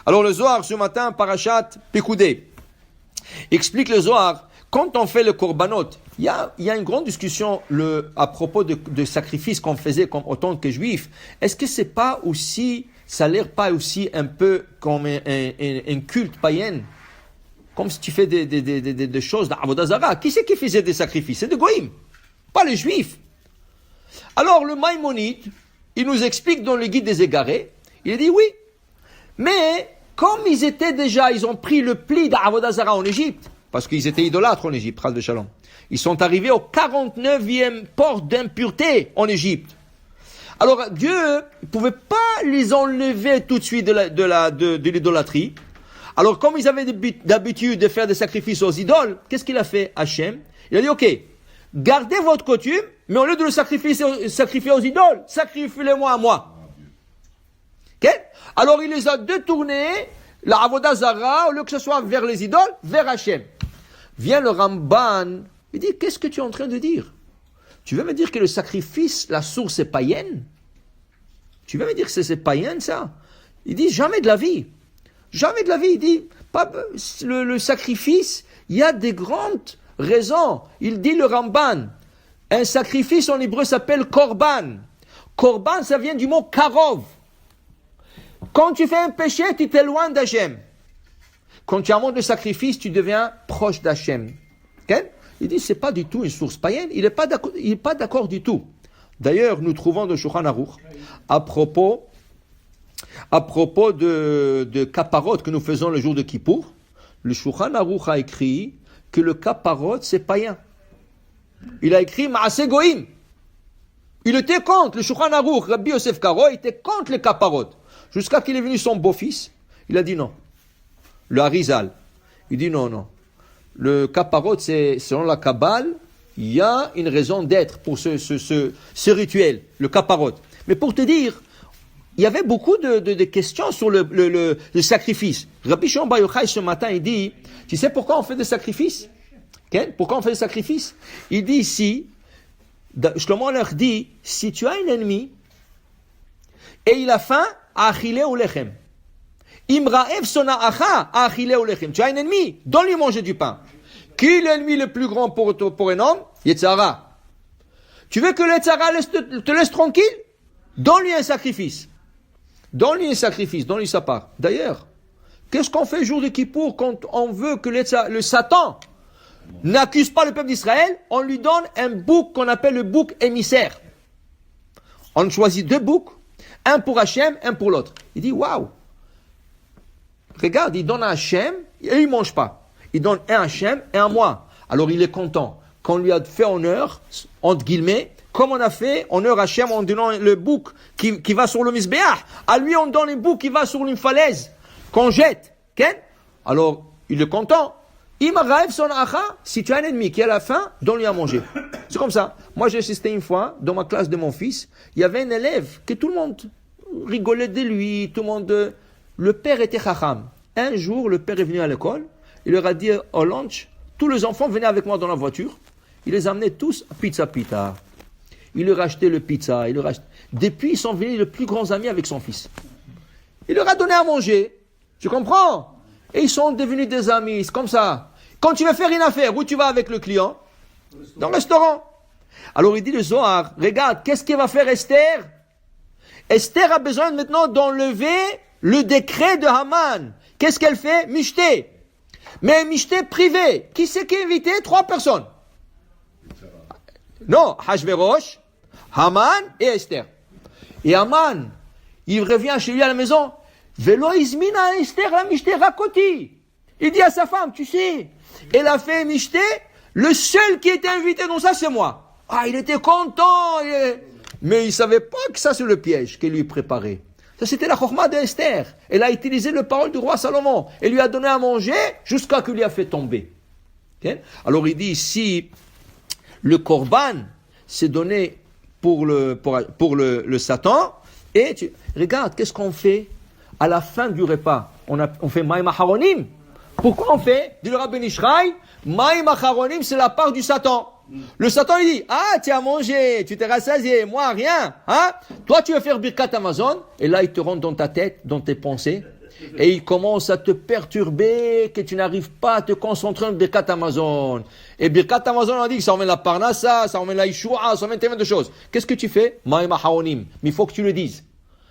Alors le Zohar, ce matin, Parashat Pekoudé, explique le Zohar, quand on fait le korbanot, il y a une grande discussion à propos de sacrifices qu'on faisait en tant que juifs. Est-ce que c'est pas aussi, ça a l'air pas aussi un peu comme un culte païen? Comme si tu fais des choses d'Avodah Zara. Qui c'est qui faisait des sacrifices? C'est des goïms, pas les juifs. Alors le Maïmonide, il nous explique dans le guide des égarés, il a dit oui, mais comme ils ont pris le pli d'Avodah Zara en Égypte, parce qu'ils étaient idolâtres en Égypte, Chas v'Shalom. Ils sont arrivés au 49e port d'impureté en Égypte. Alors Dieu ne pouvait pas les enlever tout de suite de l'idolâtrie. Alors comme ils avaient d'habitude de faire des sacrifices aux idoles, qu'est-ce qu'il a fait Hachem? Il a dit ok, gardez votre coutume, mais au lieu de le sacrifier aux idoles, sacrifiez-le-moi à moi. Okay? Alors il les a détournés, la Avodah Zara, au lieu que ce soit vers les idoles, vers Hachem. Vient le Ramban, il dit, qu'est-ce que tu es en train de dire? Tu veux me dire que le sacrifice, la source est païenne? Tu veux me dire que c'est païen ça? Il dit, jamais de la vie. Jamais de la vie. Il dit, le sacrifice, il y a des grandes raisons. Il dit le Ramban, un sacrifice en hébreu s'appelle korban. Korban, ça vient du mot karov. Quand tu fais un péché, tu t'éloignes d'Hachem. Quand tu amènes le sacrifice, tu deviens proche d'Hachem. Okay? Il dit, c'est pas du tout une source païenne. Il n'est pas d'accord du tout. D'ailleurs, nous trouvons de Shulchan Aruch à propos de kaparot que nous faisons le jour de Kippour. Le Shulchan Aruch a écrit que le kaparot, c'est païen. Il a écrit Maaseh Goïm. Il était contre le Shulchan Aruch. Rabbi Yosef Karo était contre les kaparot. Jusqu'à qu'il est venu son beau-fils, il a dit non. Le Harizal, il dit non. Le kaparot, c'est selon la Kabbale, il y a une raison d'être pour ce rituel, le kaparot. Mais pour te dire, il y avait beaucoup de questions sur le sacrifice. Rabbi Shimon Bar Yochai ce matin, il dit, tu sais pourquoi on fait des sacrifices? Pourquoi on fait des sacrifices? Il dit ici, Shlomo leur dit, si tu as un ennemi et il a faim, achile ou lechem. Imraev sona'acha achile ou lechem. Tu as un ennemi, donne-lui manger du pain. Qui est l'ennemi le plus grand pour un homme? Yetzara. Tu veux que le Yetzara te laisse tranquille? Donne-lui un sacrifice. Donne-lui sa part. D'ailleurs, qu'est-ce qu'on fait le jour de Kippour quand on veut que le Satan n'accuse pas le peuple d'Israël? On lui donne un bouc qu'on appelle le bouc émissaire. On choisit 2 boucs, un pour Hachem, un pour l'autre. Il dit, waouh! Regarde, il donne à Hachem et il ne mange pas. Il donne un à Hachem et un à moi. Alors il est content. Qu'on lui a fait honneur, entre guillemets, comme on a fait honneur à Hachem en donnant le bouc qui va sur le Mizbeach. À lui, on donne le bouc qui va sur une falaise, qu'on jette. Okay? Alors, il est content. Si tu as un ennemi qui a la faim, donne-lui à manger. C'est comme ça. Moi, j'ai assisté une fois, dans ma classe de mon fils, il y avait un élève que tout le monde rigolait de lui, tout le monde... Le père était chacham. Un jour, le père est venu à l'école, il leur a dit au lunch, tous les enfants venaient avec moi dans la voiture, il les amenait tous à pizza. Il leur a acheté le pizza, Depuis, ils sont venus les plus grands amis avec son fils. Il leur a donné à manger. Tu comprends? Et ils sont devenus des amis, c'est comme ça. Quand tu veux faire une affaire, où tu vas avec le client? Dans le restaurant. Alors il dit le Zohar, regarde, qu'est-ce qu'il va faire Esther? Esther a besoin maintenant d'enlever le décret de Haman. Qu'est-ce qu'elle fait? Michté. Mais michté privé. Qui c'est qui est invité? 3 personnes. Non, Hachvérosh, Haman et Esther. Et Haman, il revient chez lui à la maison. Velo izmina Esther la michté rakoti. Il dit à sa femme, tu sais, elle a fait michté, le seul qui était invité dans ça, c'est moi. Ah, il était content. Mais il ne savait pas que ça, c'est le piège qu'il lui préparait. Ça, c'était la chorma d'Esther. Elle a utilisé le parole du roi Salomon. Elle lui a donné à manger jusqu'à qu'il lui a fait tomber. Okay? Alors, il dit ici, le korban, c'est donné pour le Satan. Et regarde, qu'est-ce qu'on fait à la fin du repas? On fait Maïm Acharonim. Pourquoi on fait? Dit le Rabbi Nishraï, Maïm Acharonim, c'est la part du Satan. Le Satan, il dit, ah, tu as mangé, tu t'es rassasié, moi, rien, hein? Toi, tu veux faire Birkat Amazon, et là, il te rentre dans ta tête, dans tes pensées. et il commence à te perturber, que tu n'arrives pas à te concentrer en Birkat Amazon. Et Birkat Amazon, on a dit que ça emmène la Parnassa, ça emmène la Yeshua, ça emmène tellement de choses. Qu'est-ce que tu fais? Maïm Aharonim. Mais il faut que tu le dises.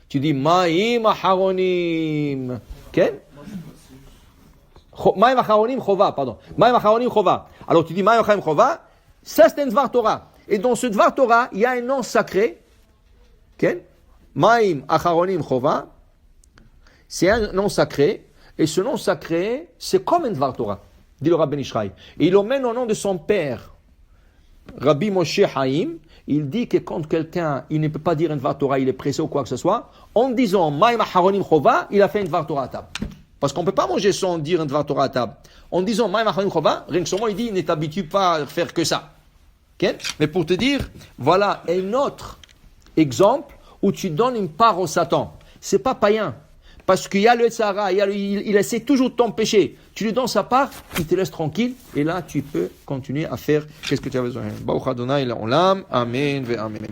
Tu dis Maïm Aharonim. Ok? Maïm Aharonim Chova, pardon. Maïm Aharonim Chova. Alors tu dis Maïm Aharonim Chova, ça c'est un Dvar Torah. Et dans ce Dvar Torah, il y a un nom sacré. Ok? Maïm Aharonim Chova. C'est un nom sacré, et ce nom sacré, c'est comme un Dvar Torah, dit le Rabbi Ishraï. Et il l'emmène au nom de son père, Rabbi Moshe Haïm. Il dit que quand quelqu'un, il ne peut pas dire un Dvar Torah, il est pressé ou quoi que ce soit, en disant Maïm Aharonim Chova, il a fait un Dvar Torah à table. Parce qu'on ne peut pas manger sans dire un Dvar Torah à table. En disant Maïm Aharonim Chova, rien que seulement il dit, ne t'habitue pas à faire que ça. Okay? Mais pour te dire, voilà un autre exemple où tu donnes une part au Satan. C'est pas païen. Parce qu'il y a le Tzara, il essaie toujours de t'empêcher. Tu lui donnes sa part, il te laisse tranquille, et là tu peux continuer à faire qu'est-ce que tu as besoin. Baruch Adonai l'olam, amen ve amen.